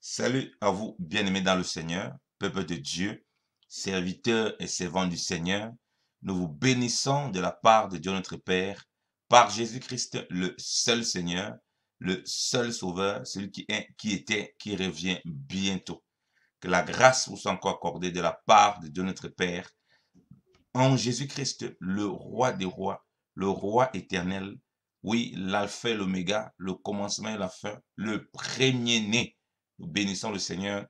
Salut à vous, bien-aimés dans le Seigneur, peuple de Dieu, serviteurs et servants du Seigneur. Nous vous bénissons de la part de Dieu notre Père, par Jésus-Christ, le seul Seigneur, le seul Sauveur, celui qui est, qui était, qui revient bientôt. Que la grâce vous soit encore accordée de la part de Dieu notre Père, en Jésus-Christ, le roi des rois, le roi éternel, oui, l'alpha et l'oméga, le commencement et la fin, le premier-né. Nous bénissons le Seigneur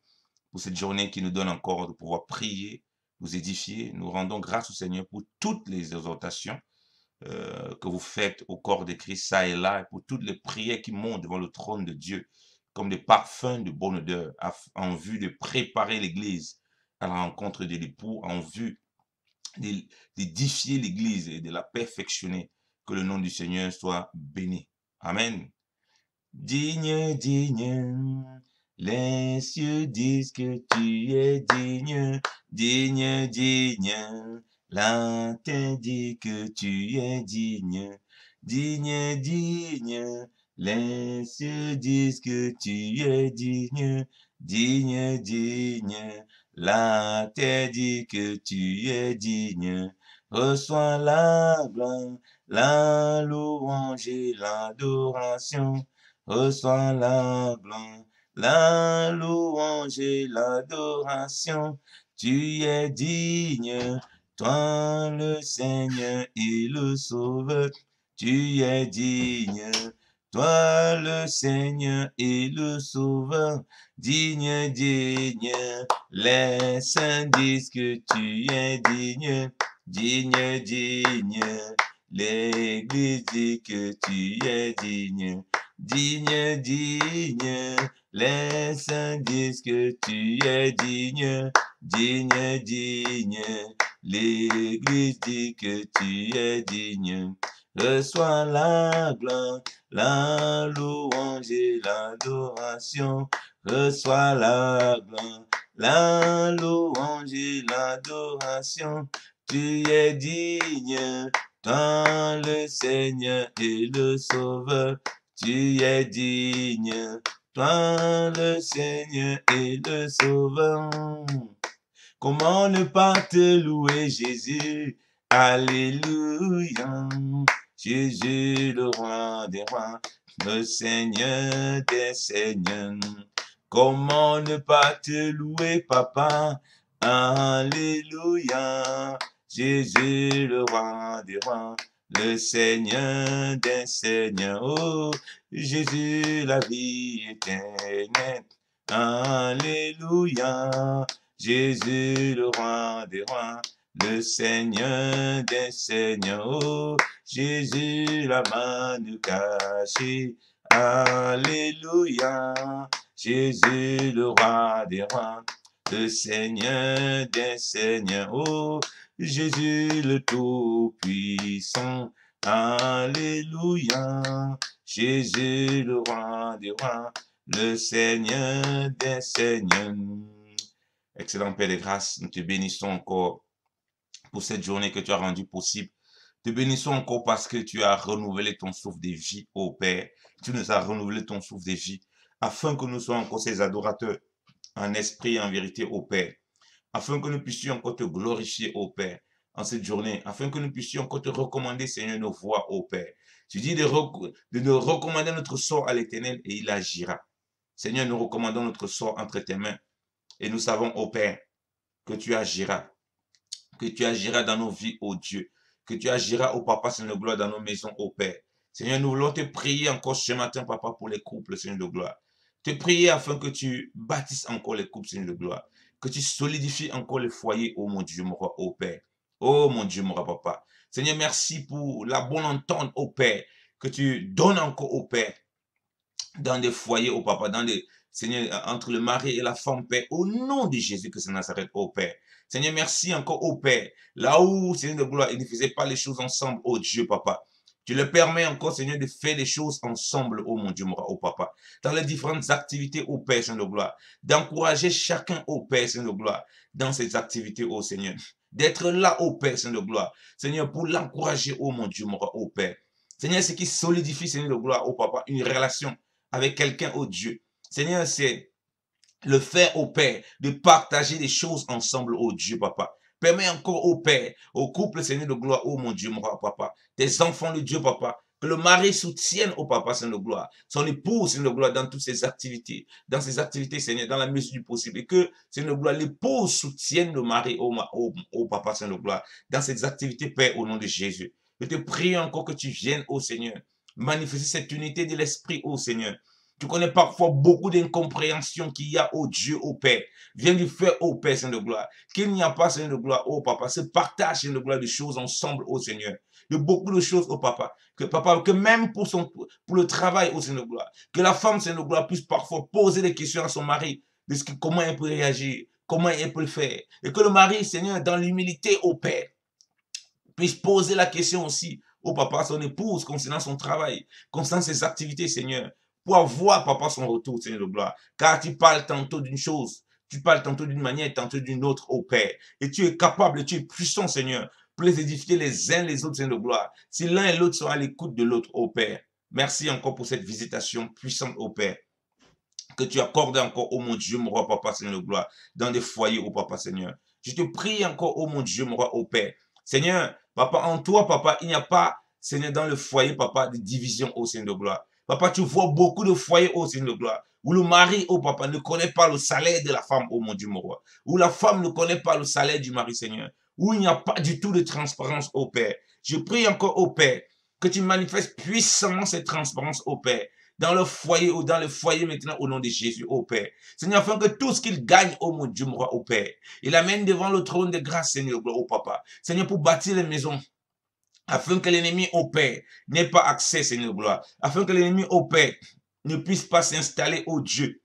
pour cette journée qui nous donne encore de pouvoir prier, nous édifier. Nous rendons grâce au Seigneur pour toutes les exhortations que vous faites au corps de Christ, ça et là, et pour toutes les prières qui montent devant le trône de Dieu, comme des parfums de bonne odeur, en vue de préparer l'Église à la rencontre de l'époux, en vue d'édifier l'Église et de la perfectionner. Que le nom du Seigneur soit béni. Amen. Digne, digne, les cieux disent que tu es digne, digne, digne, la terre dit que tu es digne, digne, digne, les cieux disent que tu es digne, digne, digne, la terre dit que tu es digne. Reçois la gloire, la louange et l'adoration. Reçois la gloire, la louange et l'adoration. Tu es digne, toi le Seigneur et le Sauveur. Tu es digne, toi le Seigneur et le Sauveur. Digne, digne, les saints disent que tu es digne, digne, digne. L'Église dit que tu es digne, digne, digne. Les saints disent que tu es digne, digne, digne. L'Église dit que tu es digne. Reçois la gloire, la louange et l'adoration. Reçois la gloire, la louange et l'adoration. Tu es digne, toi le Seigneur et le Sauveur. Tu es digne, toi le Seigneur et le Sauveur. Comment ne pas te louer, Jésus? Alléluia. Jésus, le roi des rois, le Seigneur des seigneurs. Comment ne pas te louer, papa? Alléluia. Jésus, le roi des rois, le Seigneur des seigneurs. Oh, Jésus, la vie éternelle. Alléluia. Jésus, le roi des rois, le Seigneur des seigneurs. Oh, Jésus, la manne cachée. Alléluia. Jésus, le roi des rois, le Seigneur des seigneurs. Oh, Jésus, le Tout-Puissant. Alléluia. Jésus, le roi des rois, le Seigneur des seigneurs. Excellent Père de grâce, nous te bénissons encore pour cette journée que tu as rendue possible. Te bénissons encore parce que tu as renouvelé ton souffle de vie, ô Père. Tu nous as renouvelé ton souffle de vie afin que nous soyons encore ces adorateurs en esprit et en vérité, ô Père. Afin que nous puissions encore te glorifier, ô Père, en cette journée. Afin que nous puissions encore te recommander, Seigneur, nos voies, ô Père. Tu dis de nous recommander notre sort à l'Éternel et il agira. Seigneur, nous recommandons notre sort entre tes mains. Et nous savons, ô Père, que tu agiras dans nos vies, ô Dieu, que tu agiras, ô Papa, Seigneur de gloire, dans nos maisons, ô Père. Seigneur, nous voulons te prier encore ce matin, Papa, pour les couples, Seigneur de gloire. Te prier afin que tu bâtisses encore les couples, Seigneur de gloire. Que tu solidifies encore les foyers, ô mon Dieu, mon roi, ô Père. Oh mon Dieu, mon roi, Papa. Seigneur, merci pour la bonne entente, ô Père, que tu donnes encore, ô Père, dans des foyers, ô Papa, dans des, Seigneur, entre le mari et la femme, Père, au nom de Jésus que ça s'arrête, ô Père. Seigneur, merci encore, ô Père, là où, Seigneur de gloire, ils ne faisaient pas les choses ensemble, ô Dieu, Papa. Tu leur permets encore, Seigneur, de faire les choses ensemble, ô mon Dieu, mon roi, ô Papa. Dans les différentes activités, ô Père, Seigneur de gloire. D'encourager chacun, ô Père, Seigneur de gloire, dans ces activités, ô Seigneur. D'être là, ô Père, Seigneur de gloire. Seigneur, pour l'encourager, ô mon Dieu, mon roi, ô Père. Seigneur, ce qui solidifie, Seigneur de gloire, ô Papa, une relation avec quelqu'un, ô Dieu. Seigneur, c'est le faire au Père, de partager des choses ensemble, oh Dieu, papa. Permets encore au Père, au couple, Seigneur de gloire, oh mon Dieu, mon roi, papa, tes enfants de Dieu, papa, que le mari soutienne au papa, Seigneur de gloire, son épouse, Seigneur de gloire, dans toutes ses activités, Seigneur, dans la mesure du possible, et que, Seigneur de gloire, l'épouse soutienne le mari, au papa, Seigneur de gloire, dans ses activités, Père, au nom de Jésus. Je te prie encore que tu viennes, oh Seigneur, manifester cette unité de l'esprit, oh Seigneur. Tu connais parfois beaucoup d'incompréhension qu'il y a au Dieu, au Père. Viens lui faire au Père, Seigneur de gloire. Qu'il n'y a pas, Seigneur de gloire, au Papa. Se partage, Seigneur de gloire, des choses ensemble, au Seigneur. De beaucoup de choses, au Papa. Que même pour le travail, au Seigneur de gloire. Que la femme, Seigneur de gloire, puisse parfois poser des questions à son mari. Comment elle peut réagir. Comment elle peut le faire. Et que le mari, Seigneur, dans l'humilité au Père, puisse poser la question aussi au papa, son épouse, concernant son travail, concernant ses activités, Seigneur, pour avoir, papa, son retour, Seigneur de gloire. Car tu parles tantôt d'une chose, tu parles tantôt d'une manière, tantôt d'une autre, au Père. Et tu es capable, tu es puissant, Seigneur, pour les édifier les uns les autres, Seigneur de gloire. Si l'un et l'autre sont à l'écoute de l'autre, au Père. Merci encore pour cette visitation puissante, au Père, que tu accordes encore, oh mon Dieu, mon roi, papa, Seigneur de gloire, dans des foyers, oh papa, Seigneur. Je te prie encore, oh mon Dieu, mon roi, oh Père. Seigneur, papa, en toi, papa, il n'y a pas, Seigneur, dans le foyer, papa, de division, oh Seigneur de gloire. Papa, tu vois beaucoup de foyers, oh Seigneur de gloire, où le mari, oh papa, ne connaît pas le salaire de la femme, oh mon Dieu, mon roi. Où la femme ne connaît pas le salaire du mari, Seigneur. Où il n'y a pas du tout de transparence, oh Père. Je prie encore, oh Père, que tu manifestes puissamment cette transparence, oh Père, dans le foyer ou dans le foyer maintenant au nom de Jésus, ô Père. Seigneur, afin que tout ce qu'il gagne, ô mon Dieu, mon roi, ô Père, il amène devant le trône de grâce, Seigneur, ô Papa. Seigneur, pour bâtir les maisons, afin que l'ennemi, ô Père, n'ait pas accès, Seigneur, gloire. Afin que l'ennemi, ô Père, ne puisse pas s'installer, ô Dieu,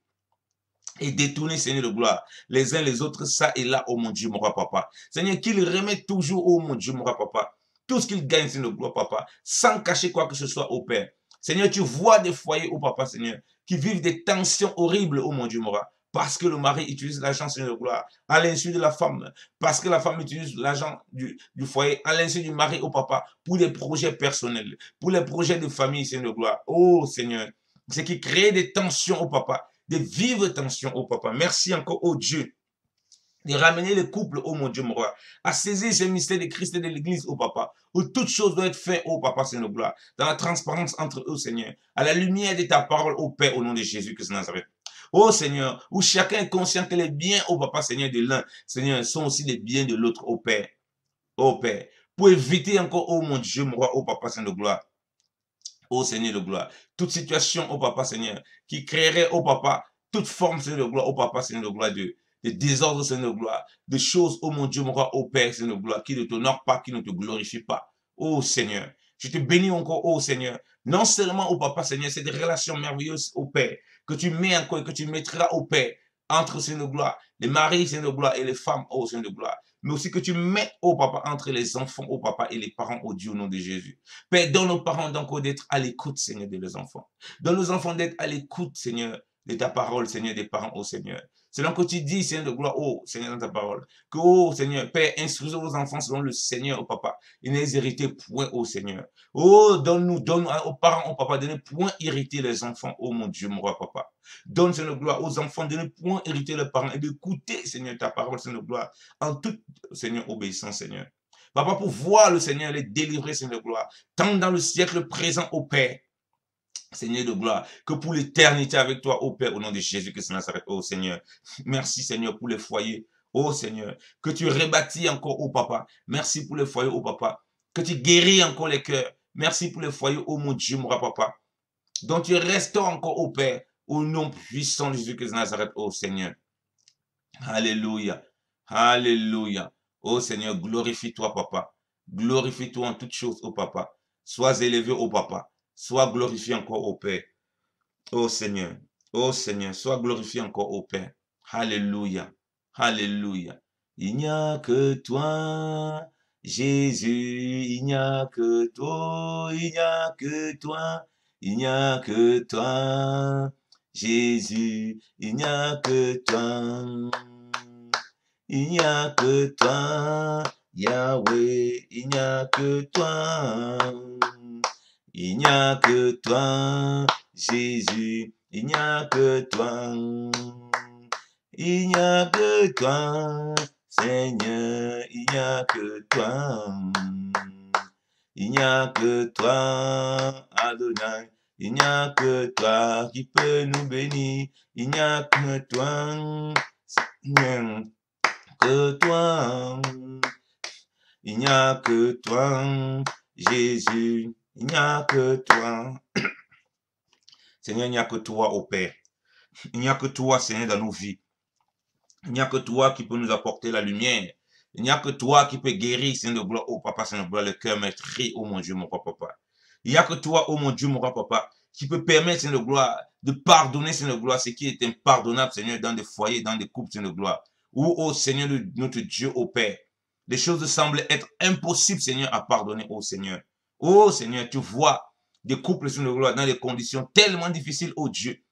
et détourner, Seigneur de gloire, les uns les autres, ça et là, ô mon Dieu, mon roi, papa. Seigneur, qu'il remette toujours, ô mon Dieu, mon roi, papa, tout ce qu'il gagne, Seigneur de gloire, papa, sans cacher quoi que ce soit, ô Père. Seigneur, tu vois des foyers, ô papa, Seigneur, qui vivent des tensions horribles, ô mon Dieu, mon roi, parce que le mari utilise l'argent, Seigneur de gloire, à l'insu de la femme, parce que la femme utilise l'argent du foyer, à l'insu du mari, ô papa, pour des projets personnels, pour les projets de famille, Seigneur de gloire. Oh Seigneur, c'est qui crée des tensions, ô papa, de vives tensions, oh papa. Merci encore, oh Dieu, de ramener les couples, oh mon Dieu, mon roi, à saisir ce mystère de Christ et de l'Église, oh papa, où toutes choses doivent être faites, oh papa, Seigneur de gloire, dans la transparence entre eux, Seigneur, à la lumière de ta parole, oh Père, au nom de Jésus Christ de Nazareth. Oh Seigneur, où chacun est conscient que les biens, oh papa, Seigneur, de l'un, Seigneur, sont aussi les biens de l'autre, oh Père, oh Père, pour éviter encore, oh mon Dieu, mon roi, oh papa, Seigneur de gloire, ô Seigneur de gloire, toute situation, ô Papa Seigneur, qui créerait, ô Papa, toute forme, Seigneur de gloire, ô Papa Seigneur de gloire, de désordre, Seigneur de gloire, de choses, ô mon Dieu, mon roi, ô Père, Seigneur de gloire, qui ne t'honorent pas, qui ne te glorifient pas. Ô Seigneur, je te bénis encore, ô Seigneur, non seulement, ô Papa Seigneur, c'est des relations merveilleuses, ô Père, que tu mets encore et que tu mettras, ô Père, entre, Seigneur de gloire, les maris, Seigneur de gloire, et les femmes, ô Seigneur de gloire, mais aussi que tu mettes, ô Papa, entre les enfants, ô Papa, et les parents, ô Dieu, au nom de Jésus. Père, donne aux parents donc d'être à l'écoute, Seigneur, de leurs enfants. Donne aux enfants d'être à l'écoute, Seigneur, de ta parole, Seigneur, des parents, ô Seigneur. Selon que tu dis, Seigneur de gloire, ô Seigneur, dans ta parole, que, ô Seigneur, Père, instruisez vos enfants selon le Seigneur, ô Papa, et ne les héritez point, ô Seigneur. Oh, donne-nous, donne aux parents, ô Papa, de ne point hériter les enfants, ô mon Dieu, mon roi, Papa. Donne, Seigneur de gloire, aux enfants de ne point hériter leurs parents et d'écouter, Seigneur, ta parole, Seigneur de gloire, en toute, Seigneur, obéissance, Seigneur. Papa, pour voir le Seigneur les délivrer, Seigneur de gloire, tant dans le siècle présent, ô Père, Seigneur de gloire, que pour l'éternité avec toi, ô Père, au nom de Jésus-Christ de Nazareth, ô Seigneur. Merci, Seigneur, pour les foyers, ô Seigneur, que tu rebâtis encore, ô Papa. Merci pour les foyers, ô Papa, que tu guéris encore les cœurs. Merci pour les foyers, ô mon Dieu, mon Papa, dont tu restaures encore, ô Père, au nom puissant de Jésus-Christ de Nazareth, ô Seigneur. Alléluia, alléluia. Ô Seigneur, glorifie-toi, Papa. Glorifie-toi en toutes choses, ô Papa. Sois élevé, ô Papa. Sois glorifié encore, ô Père. Ô Seigneur, sois glorifié encore, ô Père. Alléluia, alléluia. Il n'y a que toi, Jésus, il n'y a que toi, il n'y a que toi, il n'y a que toi, Jésus, il n'y a que toi. Il n'y a que toi, Yahweh, il n'y a que toi. Il n'y a que toi, Jésus, il n'y a que toi. Il n'y a que toi, Seigneur, il n'y a que toi. Il n'y a que toi, Adonai. Il n'y a que toi qui peut nous bénir. Il n'y a que toi, Seigneur, que toi. Il n'y a que toi, Jésus. Il n'y a que toi. Seigneur, il n'y a que toi, ô Père. Il n'y a que toi, Seigneur, dans nos vies. Il n'y a que toi qui peut nous apporter la lumière. Il n'y a que toi qui peux guérir, Seigneur de gloire, oh papa, Seigneur de gloire, le cœur meurtri, oh mon Dieu, mon papa. Il n'y a que toi, oh mon Dieu, mon papa, qui peut permettre, Seigneur de gloire, de pardonner, Seigneur de gloire, ce qui est impardonnable, Seigneur, dans des foyers, dans des couples, Seigneur de gloire. Ou, oh Seigneur, notre Dieu, oh Père, les choses semblent être impossibles, Seigneur, à pardonner, oh Seigneur. Oh Seigneur, tu vois des couples, Seigneur de gloire, dans des conditions tellement difficiles, oh Dieu.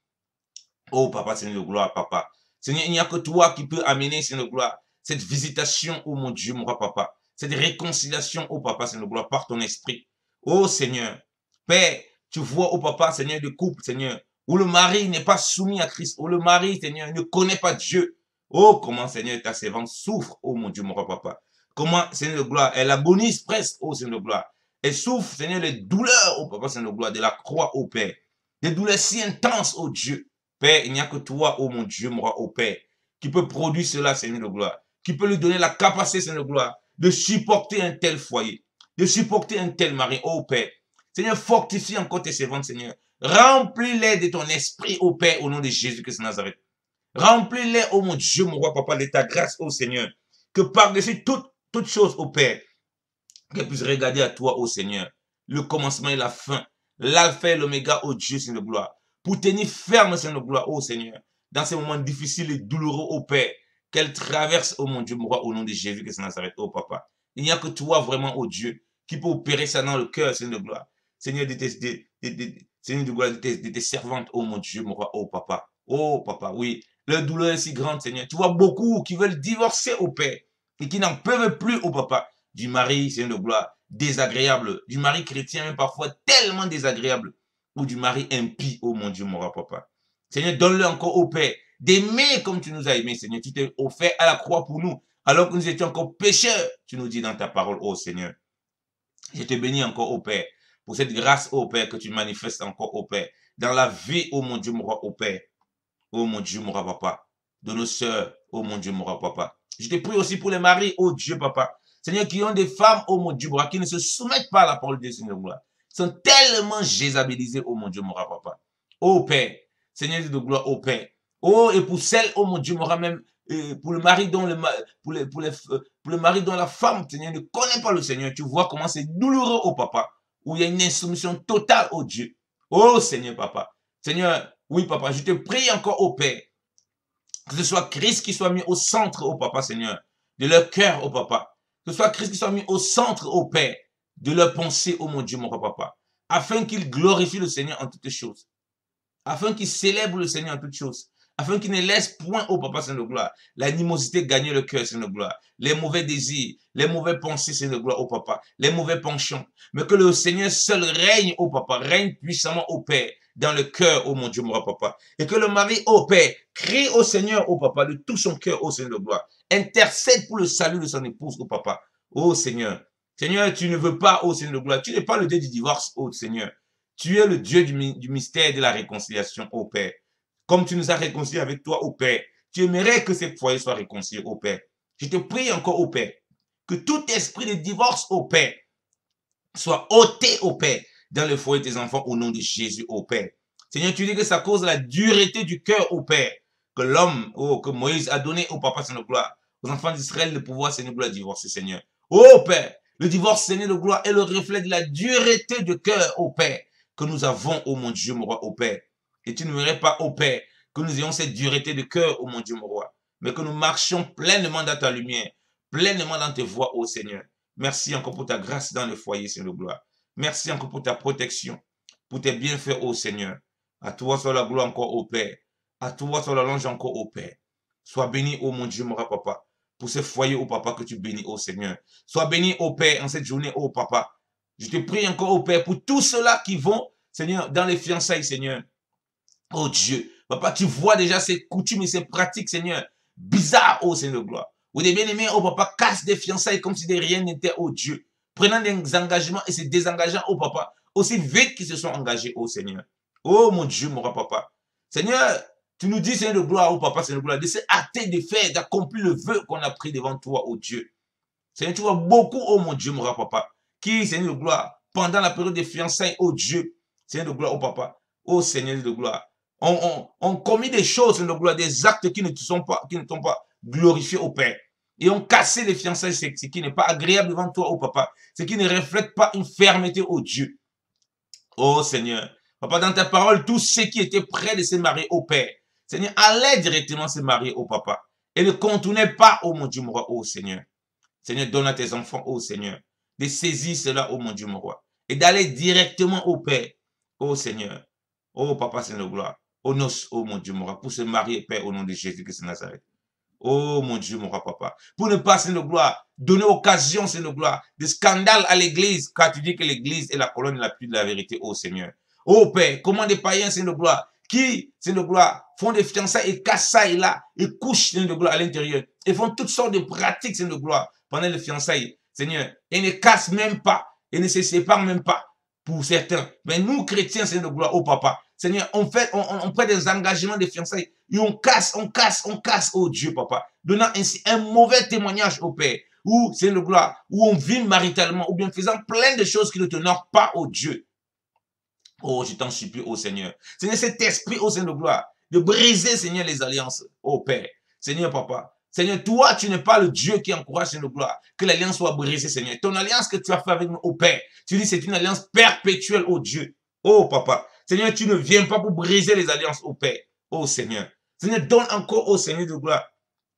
Oh papa, Seigneur de gloire, papa. Seigneur, il n'y a que toi qui peux amener, Seigneur de gloire, cette visitation, oh mon Dieu, mon papa. Cette réconciliation, oh papa, Seigneur de gloire, par ton esprit. Oh Seigneur, Père, tu vois, oh papa, Seigneur, de couple, Seigneur, où le mari n'est pas soumis à Christ, où le mari, Seigneur, ne connaît pas Dieu. Oh, comment, Seigneur, ta servante souffre, oh mon Dieu, mon papa. Comment, Seigneur de gloire, elle agonise presque, oh Seigneur de gloire. Elle souffre, Seigneur, les douleurs, oh papa, Seigneur de gloire, de la croix, oh Père. Des douleurs si intenses, oh Dieu. Père, il n'y a que toi, oh mon Dieu, mon roi, oh Père, qui peut produire cela, Seigneur de gloire, qui peut lui donner la capacité, Seigneur de gloire, de supporter un tel foyer, de supporter un tel mari, oh Père. Seigneur, fortifie encore tes servantes, Seigneur. Remplis-les de ton esprit, oh Père, au nom de Jésus-Christ de Nazareth. Remplis-les, oh mon Dieu, mon roi, papa, de ta grâce, oh Seigneur. Que par-dessus toute chose, oh Père, qu'elle puisse regarder à toi, oh Seigneur, le commencement et la fin, l'alpha et l'oméga, oh Dieu, Seigneur de gloire, pour tenir ferme, Seigneur de gloire, oh Seigneur, dans ces moments difficiles et douloureux, oh Père, qu'elle traverse, oh mon Dieu, mon roi, au nom de Jésus, que ça s'arrête, oh Papa. Il n'y a que toi, vraiment, oh Dieu, qui peut opérer ça dans le cœur, Seigneur de gloire. Seigneur Seigneur de gloire, de tes servantes, oh mon Dieu, mon roi, oh Papa. Oh Papa, oui. Leur douleur est si grande, Seigneur. Tu vois beaucoup qui veulent divorcer, oh Père, et qui n'en peuvent plus, oh Papa, du mari, Seigneur de gloire, désagréable, du mari chrétien, même parfois tellement désagréable, ou du mari impie, oh mon Dieu, mon roi, papa. Seigneur, donne-le encore au Père, d'aimer comme tu nous as aimés, Seigneur. Tu t'es offert à la croix pour nous, alors que nous étions encore pécheurs, tu nous dis dans ta parole, oh Seigneur. Je te bénis encore, au Père, pour cette grâce, oh Père, que tu manifestes encore, au Père, dans la vie, oh mon Dieu, mon roi, au Père, oh mon Dieu, mon roi, papa, de nos sœurs, oh mon Dieu, mon roi, papa. Je te prie aussi pour les maris, oh Dieu, papa. Seigneur, qui ont des femmes, oh mon Dieu, mon roi, qui ne se soumettent pas à la parole de Dieu, Seigneur, gloire. Ils sont tellement jézabilisés, oh mon Dieu, mon roi, papa. Oh Père, Seigneur de gloire, oh Père. Oh, et pour celles, oh mon Dieu, mon roi, même, pour le mari dont pour le mari dont la femme, Seigneur, ne connaît pas le Seigneur. Tu vois comment c'est douloureux, oh papa, où il y a une insoumission totale, oh Dieu. Oh Seigneur, papa. Seigneur, oui, papa, je te prie encore, oh Père, que ce soit Christ qui soit mis au centre, oh Papa, Seigneur, de leur cœur, oh Papa. Que ce soit Christ qui soit mis au centre, oh Père, de leur pensée, oh mon Dieu, mon Papa, afin qu'il glorifie le Seigneur en toutes choses, afin qu'il célèbre le Seigneur en toutes choses, afin qu'il ne laisse point, oh Papa, Seigneur de gloire, l'animosité gagner le cœur, Seigneur de gloire, les mauvais désirs, les mauvais pensées, Seigneur de gloire, oh Papa, les mauvais penchants, mais que le Seigneur seul règne, oh Papa, règne puissamment, oh Père, dans le cœur, oh mon Dieu, mon papa. Et que le mari, oh Père, crie au Seigneur, oh papa, de tout son cœur, oh Seigneur de gloire. Intercède pour le salut de son épouse, oh papa. Oh Seigneur. Seigneur, tu ne veux pas, oh Seigneur de gloire. Tu n'es pas le Dieu du divorce, oh Seigneur. Tu es le Dieu du mystère et de la réconciliation, oh Père. Comme tu nous as réconciliés avec toi, oh Père. Tu aimerais que ces foyers soient réconciliés, oh Père. Je te prie encore, oh Père, que tout esprit de divorce, oh Père, soit ôté, oh Père, dans le foyer de tes enfants au nom de Jésus, ô Père. Seigneur, tu dis que ça cause la dureté du cœur, ô Père, que l'homme, oh, que Moïse a donné au Papa, Seigneur de gloire, aux enfants d'Israël de pouvoir, Seigneur de gloire, divorcer, Seigneur. Ô Père, le divorce, Seigneur de gloire, est le reflet de la dureté du cœur, ô Père, que nous avons, ô mon Dieu, mon roi, ô Père. Et tu ne voudrais pas, ô Père, que nous ayons cette dureté de cœur, ô mon Dieu, mon roi, mais que nous marchions pleinement dans ta lumière, pleinement dans tes voies, ô Seigneur. Merci encore pour ta grâce dans le foyer, Seigneur de gloire. Merci encore pour ta protection, pour tes bienfaits, ô Seigneur. À toi soit la gloire encore, ô Père. À toi soit la louange encore, ô Père. Sois béni, ô mon Dieu, mon papa, pour ce foyer, ô papa, que tu bénis, ô Seigneur. Sois béni, ô Père, en cette journée, ô papa. Je te prie encore, ô Père, pour tous ceux-là qui vont, Seigneur, dans les fiançailles, Seigneur. Oh Dieu, Papa, tu vois déjà ces coutumes et ces pratiques, Seigneur, bizarres, oh Seigneur de gloire. Où des bien-aimés, oh papa, cassent des fiançailles comme si de rien n'était, oh Dieu. Prenant des engagements et se désengageant, oh papa, aussi vite qu'ils se sont engagés, oh Seigneur. Oh mon Dieu, mon roi papa. Seigneur, tu nous dis, Seigneur de gloire, oh papa, Seigneur de gloire, de se hâter de faire, d'accomplir le vœu qu'on a pris devant toi, oh Dieu. Seigneur, tu vois beaucoup, oh mon Dieu, mon roi papa, qui, Seigneur de gloire, pendant la période des fiançailles, oh Dieu, Seigneur de gloire, oh papa, oh Seigneur de gloire, on commis des choses, Seigneur de gloire, des actes qui ne t'ont pas glorifié au Père. Et on cassé les fiançailles, ce qui n'est pas agréable devant toi, oh papa, ce qui ne reflète pas une fermeté, oh Dieu. Oh Seigneur, papa, dans ta parole, tous ceux qui étaient prêts de se marier au Père, Seigneur, allaient directement se marier au papa. Et ne contournaient pas, oh mon Dieu, mon roi, oh Seigneur. Seigneur, donne à tes enfants, oh Seigneur, de saisir cela, oh mon Dieu, mon roi, et d'aller directement au Père, oh Seigneur, oh Papa, Seigneur de gloire, aux noces, oh mon Dieu, mon roi, pour se marier, Père, au nom de Jésus-Christ de Nazareth. Oh mon Dieu, mon roi, papa, pour ne pas, Seigneur de gloire, donner occasion, Seigneur de gloire, de scandale à l'église, car tu dis que l'église est la colonne l'appui de la vérité, oh Seigneur. Oh Père, comment des païens, Seigneur de gloire, qui, Seigneur de gloire, font des fiançailles et cassent ça et là, et couchent, Seigneur de gloire, à l'intérieur, et font toutes sortes de pratiques, Seigneur de gloire, pendant les fiançailles, Seigneur, et ne cassent même pas, et ne se séparent même pas, pour certains. Mais nous, chrétiens, Seigneur de gloire, oh papa, Seigneur, on prend des engagements de fiançailles, et on casse, oh Dieu, papa, donnant ainsi un mauvais témoignage au Père, ou, Seigneur de gloire, où on vit maritalement, ou bien faisant plein de choses qui ne t'honorent pas, au Dieu. Oh, je t'en supplie, oh Seigneur. Seigneur, cet esprit, oh Seigneur de gloire, de briser, Seigneur, les alliances, oh Père. Seigneur, papa. Seigneur, toi, tu n'es pas le Dieu qui encourage, Seigneur de gloire, que l'alliance soit brisée, Seigneur. Ton alliance que tu as fait avec nous, oh Père, tu dis c'est une alliance perpétuelle, oh Dieu. Oh papa. Seigneur, tu ne viens pas pour briser les alliances, oh Père. Oh Seigneur. Seigneur, donne encore, oh Seigneur de gloire,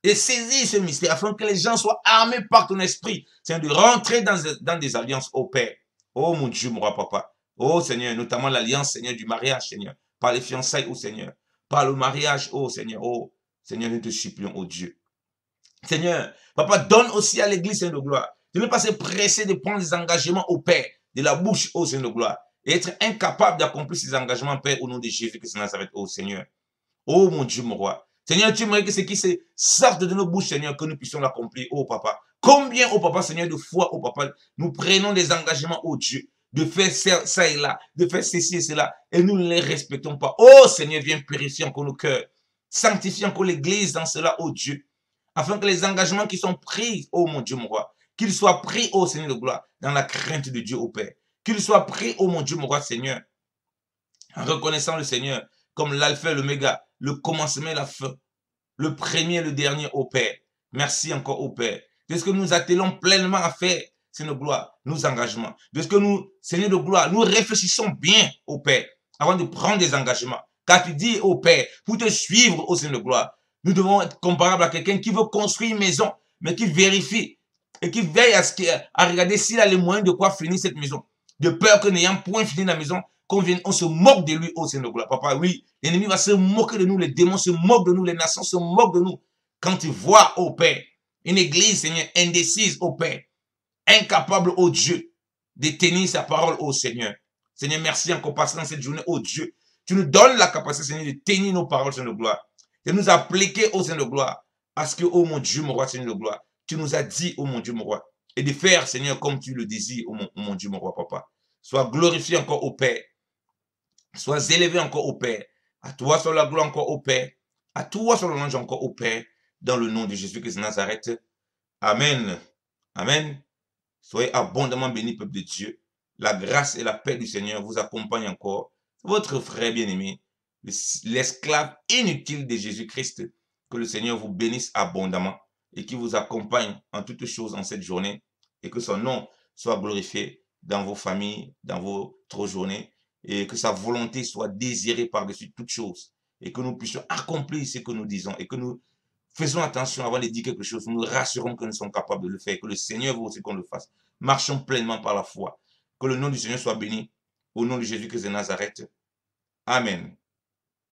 et saisis ce mystère afin que les gens soient armés par ton esprit, Seigneur, de rentrer dans des alliances, oh Père. Oh mon Dieu, mon roi, papa. Oh Seigneur, notamment l'alliance, Seigneur, du mariage, Seigneur. Par les fiançailles, oh Seigneur. Par le mariage, oh Seigneur. Oh Seigneur, nous te supplions, oh Dieu. Seigneur, papa, donne aussi à l'église, Seigneur de gloire, de ne pas se presser de prendre des engagements au Père, de la bouche, oh Seigneur de gloire, et être incapable d'accomplir ces engagements, Père, au nom de Jésus que ça s'arrête, oh Seigneur. Oh mon Dieu, mon roi. Seigneur, tu aimerais que ce qui se sorte de nos bouches, Seigneur, que nous puissions l'accomplir, oh papa. Combien, oh papa, Seigneur, de fois, oh papa, nous prenons des engagements, oh Dieu, de faire ça et là, de faire ceci et cela, et nous ne les respectons pas. Oh Seigneur, viens purifier encore nos cœurs. Sanctifie encore l'église dans cela, oh Dieu. Afin que les engagements qui sont pris, oh mon Dieu, mon roi, qu'ils soient pris, oh Seigneur de gloire, dans la crainte de Dieu, au Père. Qu'ils soient pris, oh mon Dieu, mon roi, Seigneur, en reconnaissant le Seigneur comme l'alpha et l'oméga, le commencement et la fin, le premier et le dernier, au Père. Merci encore, au Père. De ce que nous attelons pleinement à faire, Seigneur de gloire, nos engagements. De ce que nous, Seigneur de gloire, nous réfléchissons bien, au Père, avant de prendre des engagements. Car tu dis, au Père, pour te suivre, au Seigneur de gloire, nous devons être comparables à quelqu'un qui veut construire une maison, mais qui vérifie et qui veille à regarder s'il a les moyens de quoi finir cette maison. De peur que n'ayant point fini la maison, on se moque de lui, oh Seigneur de gloire. Papa, oui, l'ennemi va se moquer de nous, les démons se moquent de nous, les nations se moquent de nous. Quand tu vois, oh Père, une église, Seigneur, indécise, oh Père, incapable, oh Dieu, de tenir sa parole, oh Seigneur. Seigneur, merci encore passé dans cette journée, oh Dieu. Tu nous donnes la capacité, Seigneur, de tenir nos paroles, Seigneur de gloire. De nous appliquer, oh Seigneur de gloire, à ce que, oh mon Dieu, mon roi, Seigneur de gloire, tu nous as dit, oh mon Dieu, mon roi, et de faire, Seigneur, comme tu le désires, oh mon Dieu, mon roi, papa. Sois glorifié encore au Père. Sois élevé encore au Père. À toi soit la gloire encore au Père. À toi soit l'ange encore au Père. Dans le nom de Jésus-Christ de Nazareth. Amen. Amen. Soyez abondamment bénis, peuple de Dieu. La grâce et la paix du Seigneur vous accompagnent encore. Votre frère bien-aimé, l'esclave inutile de Jésus-Christ. Que le Seigneur vous bénisse abondamment et qui vous accompagne en toutes choses en cette journée. Et que son nom soit glorifié dans vos familles, dans votre journée. Et que sa volonté soit désirée par-dessus toutes choses. Et que nous puissions accomplir ce que nous disons. Et que nous faisons attention avant de dire quelque chose. Nous nous rassurons que nous sommes capables de le faire. Que le Seigneur veut aussi qu'on le fasse. Marchons pleinement par la foi. Que le nom du Seigneur soit béni. Au nom de Jésus-Christ de Nazareth. Amen.